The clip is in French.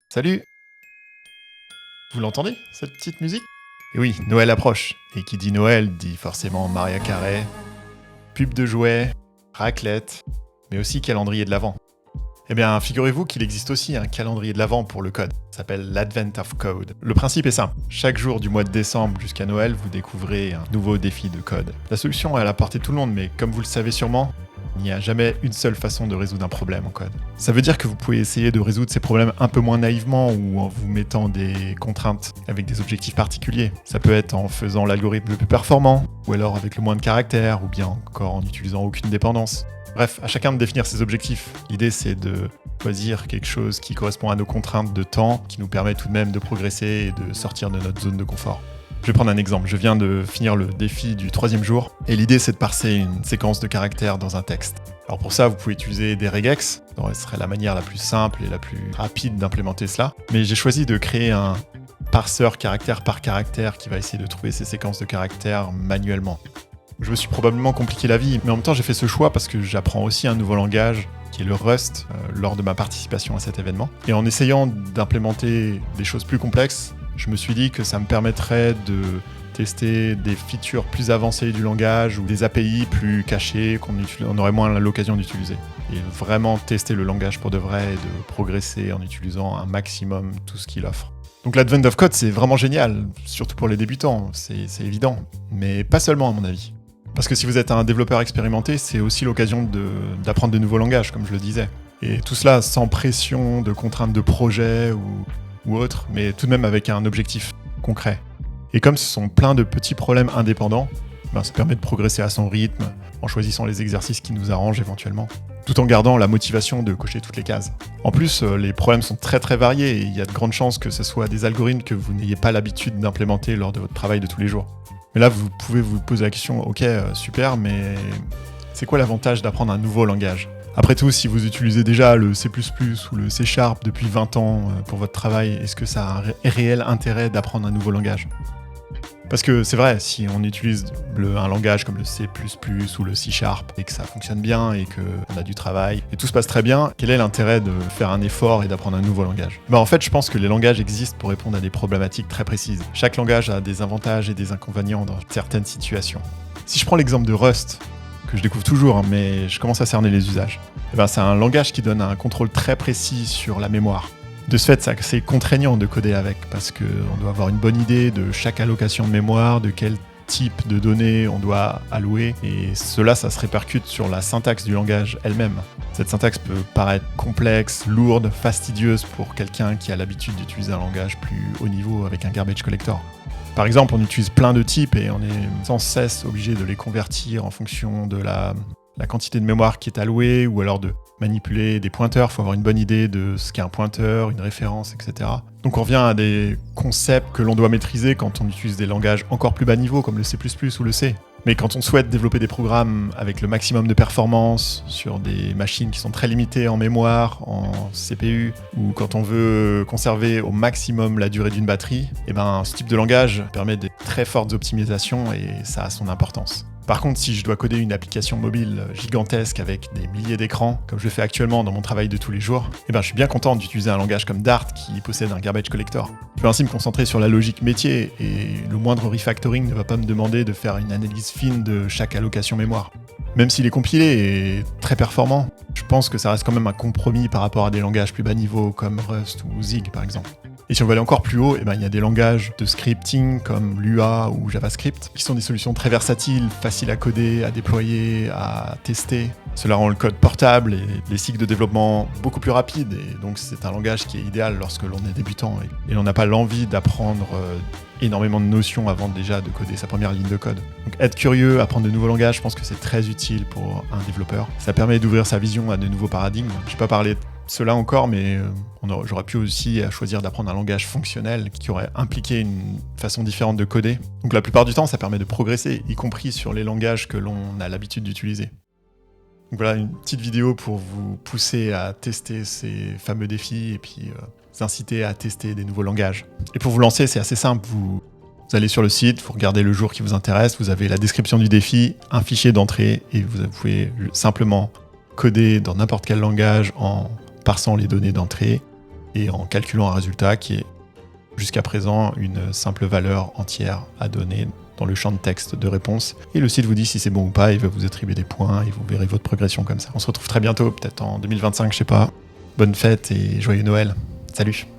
Salut! Vous l'entendez, cette petite musique? Et oui, Noël approche. Et qui dit Noël dit forcément Mariah Carey, pub de jouets, raclette, mais aussi calendrier de l'Avent. Eh bien, figurez-vous qu'il existe aussi un calendrier de l'Avent pour le code. Ça s'appelle l'Advent of Code. Le principe est simple. Chaque jour du mois de décembre jusqu'à Noël, vous découvrez un nouveau défi de code. La solution est à la portée de tout le monde, mais comme vous le savez sûrement, il n'y a jamais une seule façon de résoudre un problème en code. Ça veut dire que vous pouvez essayer de résoudre ces problèmes un peu moins naïvement ou en vous mettant des contraintes avec des objectifs particuliers. Ça peut être en faisant l'algorithme le plus performant, ou alors avec le moins de caractères, ou bien encore en n'utilisant aucune dépendance. Bref, à chacun de définir ses objectifs. L'idée, c'est de choisir quelque chose qui correspond à nos contraintes de temps, qui nous permet tout de même de progresser et de sortir de notre zone de confort. Je vais prendre un exemple. Je viens de finir le défi du 3e jour, et l'idée, c'est de parser une séquence de caractères dans un texte. Alors pour ça, vous pouvez utiliser des regex, ce serait la manière la plus simple et la plus rapide d'implémenter cela. Mais j'ai choisi de créer un parseur caractère par caractère qui va essayer de trouver ces séquences de caractères manuellement. Je me suis probablement compliqué la vie, mais en même temps j'ai fait ce choix parce que j'apprends aussi un nouveau langage, qui est le Rust, lors de ma participation à cet événement. Et en essayant d'implémenter des choses plus complexes, je me suis dit que ça me permettrait de tester des features plus avancées du langage ou des API plus cachées qu'on aurait moins l'occasion d'utiliser. Et vraiment tester le langage pour de vrai et de progresser en utilisant un maximum tout ce qu'il offre. Donc l'Advent of Code, c'est vraiment génial, surtout pour les débutants, c'est évident. Mais pas seulement à mon avis. Parce que si vous êtes un développeur expérimenté, c'est aussi l'occasion d'apprendre de nouveaux langages, comme je le disais. Et tout cela sans pression de contraintes de projet ou autre, mais tout de même avec un objectif concret. Et comme ce sont plein de petits problèmes indépendants, ça permet de progresser à son rythme, en choisissant les exercices qui nous arrangent éventuellement, tout en gardant la motivation de cocher toutes les cases. En plus, les problèmes sont très très variés et il y a de grandes chances que ce soit des algorithmes que vous n'ayez pas l'habitude d'implémenter lors de votre travail de tous les jours. Mais là, vous pouvez vous poser la question, ok, super, mais c'est quoi l'avantage d'apprendre un nouveau langage ? Après tout, si vous utilisez déjà le C++ ou le C# depuis 20 ans pour votre travail, est-ce que ça a un réel intérêt d'apprendre un nouveau langage ? Parce que c'est vrai, si on utilise un langage comme le C++ ou le C# et que ça fonctionne bien et qu'on a du travail et tout se passe très bien, quel est l'intérêt de faire un effort et d'apprendre un nouveau langage ? En fait, je pense que les langages existent pour répondre à des problématiques très précises. Chaque langage a des avantages et des inconvénients dans certaines situations. Si je prends l'exemple de Rust, que je découvre toujours, mais je commence à cerner les usages, c'est un langage qui donne un contrôle très précis sur la mémoire. De ce fait, c'est assez contraignant de coder avec, parce qu'on doit avoir une bonne idée de chaque allocation de mémoire, de quel type de données on doit allouer, et cela, ça se répercute sur la syntaxe du langage elle-même. Cette syntaxe peut paraître complexe, lourde, fastidieuse pour quelqu'un qui a l'habitude d'utiliser un langage plus haut niveau avec un garbage collector. Par exemple, on utilise plein de types et on est sans cesse obligé de les convertir en fonction de la quantité de mémoire qui est allouée, ou alors de manipuler des pointeurs. Il faut avoir une bonne idée de ce qu'est un pointeur, une référence, etc. Donc on revient à des concepts que l'on doit maîtriser quand on utilise des langages encore plus bas niveau, comme le C++ ou le C. Mais quand on souhaite développer des programmes avec le maximum de performance sur des machines qui sont très limitées en mémoire, en CPU, ou quand on veut conserver au maximum la durée d'une batterie, ce type de langage permet des très fortes optimisations et ça a son importance. Par contre, si je dois coder une application mobile gigantesque avec des milliers d'écrans, comme je le fais actuellement dans mon travail de tous les jours, je suis bien content d'utiliser un langage comme Dart qui possède un garbage collector. Je peux ainsi me concentrer sur la logique métier et le moindre refactoring ne va pas me demander de faire une analyse fine de chaque allocation mémoire. Même s'il est compilé et très performant, je pense que ça reste quand même un compromis par rapport à des langages plus bas niveau comme Rust ou Zig par exemple. Et si on veut aller encore plus haut, il y a des langages de scripting comme Lua ou JavaScript qui sont des solutions très versatiles, faciles à coder, à déployer, à tester. Cela rend le code portable et les cycles de développement beaucoup plus rapides, et donc c'est un langage qui est idéal lorsque l'on est débutant et l'on n'a pas l'envie d'apprendre énormément de notions avant déjà de coder sa première ligne de code. Donc être curieux, apprendre de nouveaux langages, je pense que c'est très utile pour un développeur. Ça permet d'ouvrir sa vision à de nouveaux paradigmes. Je n'ai pas parlé de cela encore, mais j'aurais pu aussi choisir d'apprendre un langage fonctionnel qui aurait impliqué une façon différente de coder. Donc la plupart du temps, ça permet de progresser, y compris sur les langages que l'on a l'habitude d'utiliser. Donc voilà, une petite vidéo pour vous pousser à tester ces fameux défis et puis vous inciter à tester des nouveaux langages. Et pour vous lancer, c'est assez simple. Vous allez sur le site, vous regardez le jour qui vous intéresse, vous avez la description du défi, un fichier d'entrée, et vous pouvez simplement coder dans n'importe quel langage en parsant les données d'entrée. et en calculant un résultat qui est jusqu'à présent une simple valeur entière à donner dans le champ de texte de réponse. Et le site vous dit si c'est bon ou pas, il va vous attribuer des points et vous verrez votre progression comme ça. On se retrouve très bientôt, peut-être en 2025, je sais pas. Bonne fête et joyeux Noël. Salut!